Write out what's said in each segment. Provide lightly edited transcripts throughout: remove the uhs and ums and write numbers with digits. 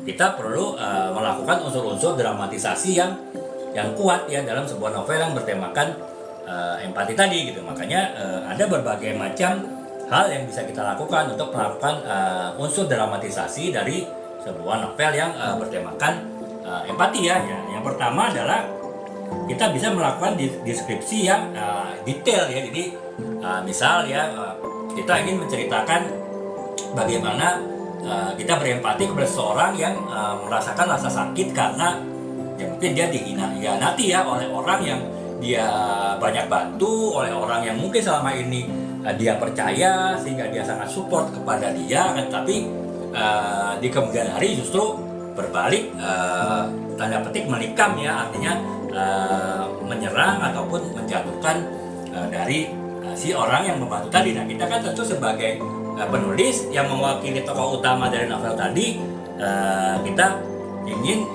kita perlu melakukan unsur-unsur dramatisasi yang kuat ya dalam sebuah novel yang bertemakan empati tadi gitu. Makanya ada berbagai macam hal yang bisa kita lakukan untuk melakukan unsur dramatisasi dari sebuah novel yang bertemakan empati ya. Yang pertama adalah kita bisa melakukan deskripsi yang detail ya. Jadi misal ya kita ingin menceritakan bagaimana kita berempati kepada seseorang yang merasakan rasa sakit karena ya mungkin dia dihianati ya oleh orang yang dia banyak bantu, oleh orang yang mungkin selama ini dia percaya sehingga dia sangat support kepada dia kan, tapi di kemudian hari justru berbalik tanda petik menikam ya, artinya menyerang ataupun menjatuhkan dari si orang yang membantu tadi. Nah kita kan tentu sebagai penulis yang mewakili tokoh utama dari novel tadi, kita ingin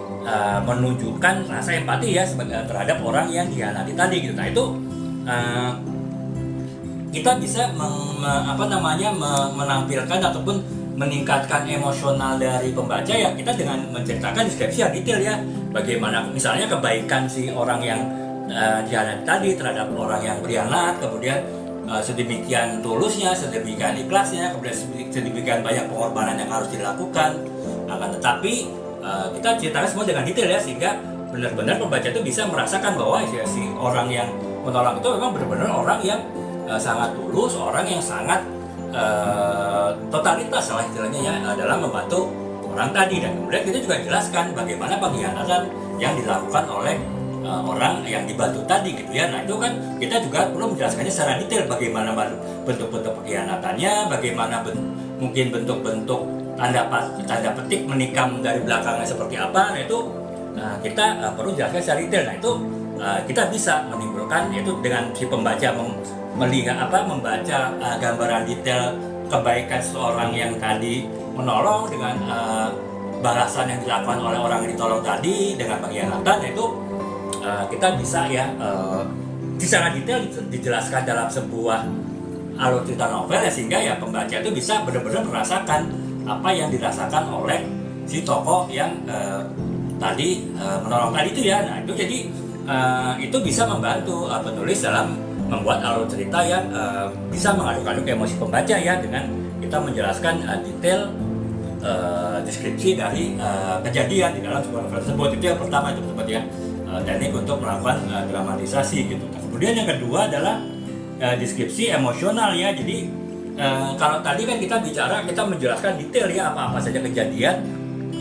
menunjukkan rasa empati ya terhadap orang yang dikhianati tadi gitu. Nah itu kita bisa menampilkan ataupun meningkatkan emosional dari pembaca ya, kita dengan menceritakan deskripsi yang detail ya, bagaimana misalnya kebaikan si orang yang dikhianati tadi terhadap orang yang berkhianat, kemudian sedemikian tulusnya, sedemikian ikhlasnya, kemudian sedemikian banyak pengorbanan yang harus dilakukan. Akan tetapi kita ceritakan semua dengan detail ya, sehingga benar-benar pembaca itu bisa merasakan bahwa ya, si orang yang menolong itu memang benar-benar orang yang sangat tulus, orang yang sangat totalitas lah istilahnya ya dalam membantu orang tadi. Dan kemudian kita juga jelaskan bagaimana pengkhianatan yang dilakukan oleh orang yang dibantu tadi gitu ya. Nah itu kan kita juga perlu menjelaskannya secara detail, bagaimana bentuk-bentuk pengkhianatannya, bagaimana mungkin bentuk-bentuk tanda petik menikam dari belakangnya seperti apa. Nah itu kita perlu jelaskan secara detail. Nah itu kita bisa menimbulkan itu dengan si pembaca membaca gambaran detail kebaikan seorang yang tadi menolong dengan balasan yang dilakukan oleh orang yang ditolong tadi dengan pengkhianatan. Nah itu kita bisa ya secara detail dijelaskan dalam sebuah alur cerita novel ya, sehingga ya pembaca itu bisa benar-benar merasakan apa yang dirasakan oleh si tokoh yang tadi menolong tadi itu ya. Nah itu jadi itu bisa membantu penulis dalam membuat alur cerita yang bisa mengaduk-aduk emosi pembaca ya, dengan kita menjelaskan detail deskripsi dari kejadian di dalam sebuah novel tersebut. Itu yang pertama, itu teman ya, teknik untuk melakukan dramatisasi gitu. Nah, kemudian yang kedua adalah deskripsi emosional ya. Jadi kalau tadi kan kita menjelaskan detail ya apa-apa saja kejadian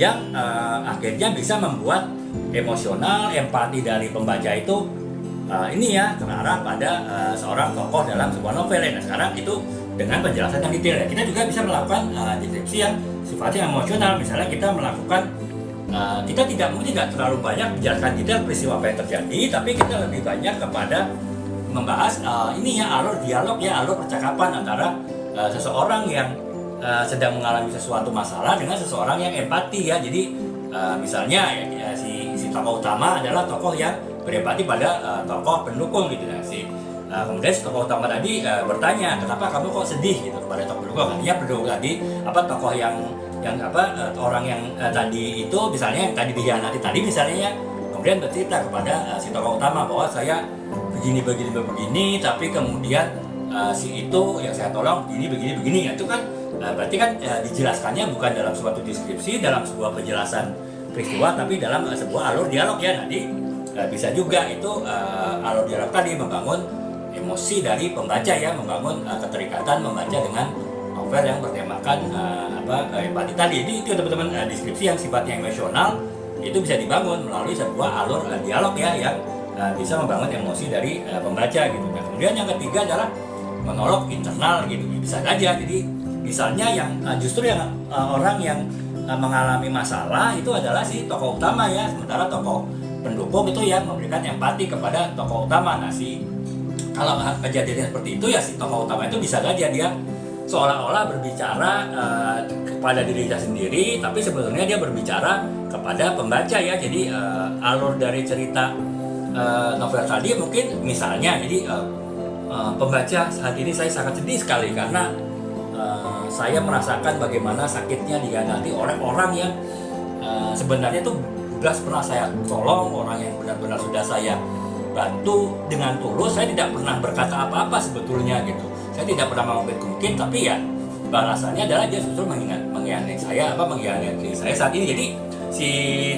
yang akhirnya bisa membuat emosional, empati dari pembaca itu ini ya terarah pada seorang tokoh dalam sebuah novel ya. Nah sekarang itu dengan penjelasan yang detail ya, kita juga bisa melakukan deskripsi yang sifatnya emosional. Misalnya kita melakukan kita tidak terlalu banyak menjelaskan detail peristiwa apa yang terjadi, tapi kita lebih banyak kepada membahas ini ya alur dialog ya, alur percakapan antara seseorang yang sedang mengalami sesuatu masalah dengan seseorang yang empati ya. Jadi misalnya ya, si tokoh utama adalah tokoh yang berempati pada tokoh pendukung gitu ya. Kemudian si tokoh utama tadi bertanya, kenapa kamu kok sedih gitu kepada tokoh pendukung? Artinya pendukung tadi tokoh yang orang yang tadi itu misalnya yang tadi dikhianati tadi misalnya ya, kemudian bercerita kepada si tokoh utama bahwa saya begini, tapi kemudian si itu yang saya tolong begini ya. Itu kan berarti kan dijelaskannya bukan dalam suatu deskripsi, dalam sebuah penjelasan peristiwa, tapi dalam sebuah alur dialog ya. Nanti bisa juga itu alur dialog tadi membangun emosi dari pembaca ya, membangun keterikatan membaca dengan novel yang bertemakan empati tadi. Jadi itu teman-teman deskripsi yang sifatnya emosional itu bisa dibangun melalui sebuah alur dialog ya yang bisa membangun emosi dari pembaca gitu. Nah kemudian yang ketiga adalah monolog internal gitu, bisa saja. Jadi misalnya yang justru yang orang yang mengalami masalah itu adalah si tokoh utama ya, sementara tokoh pendukung itu yang memberikan empati kepada tokoh utama. Nah kalau kejadian seperti itu ya si tokoh utama itu bisa saja dia seolah-olah berbicara kepada dirinya sendiri, tapi sebetulnya dia berbicara kepada pembaca ya. Jadi alur dari cerita novel tadi mungkin misalnya, jadi pembaca saat ini saya sangat sedih sekali karena saya merasakan bagaimana sakitnya dihadapi oleh orang yang sebenarnya itu sudah pernah saya tolong, orang yang benar-benar sudah saya bantu dengan tulus. Saya tidak pernah berkata apa-apa sebetulnya gitu. Saya tidak pernah mengungkit-ungkit, tapi ya balasannya adalah dia justru mengkhianati saya saat ini. Jadi si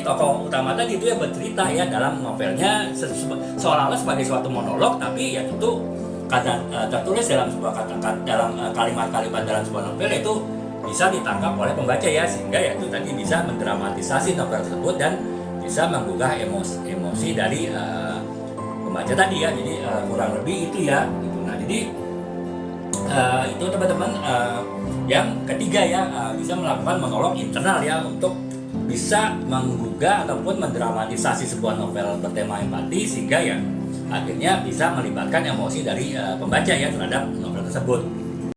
tokoh utama tadi itu yang bercerita ya dalam novelnya seolah-olah sebagai suatu monolog, tapi ya tentu kadang tertulis dalam sebuah kalimat-kalimat dalam sebuah novel itu bisa ditangkap oleh pembaca ya, sehingga ya itu tadi bisa mendramatisasi novel tersebut dan bisa menggugah emosi dari pembaca tadi ya. Jadi kurang lebih itu ya gitu. Nah jadi itu teman-teman yang ketiga ya, bisa melakukan monolog internal ya untuk bisa menggugah ataupun mendramatisasi sebuah novel bertema empati, sehingga ya akhirnya bisa melibatkan emosi dari pembaca ya terhadap novel tersebut.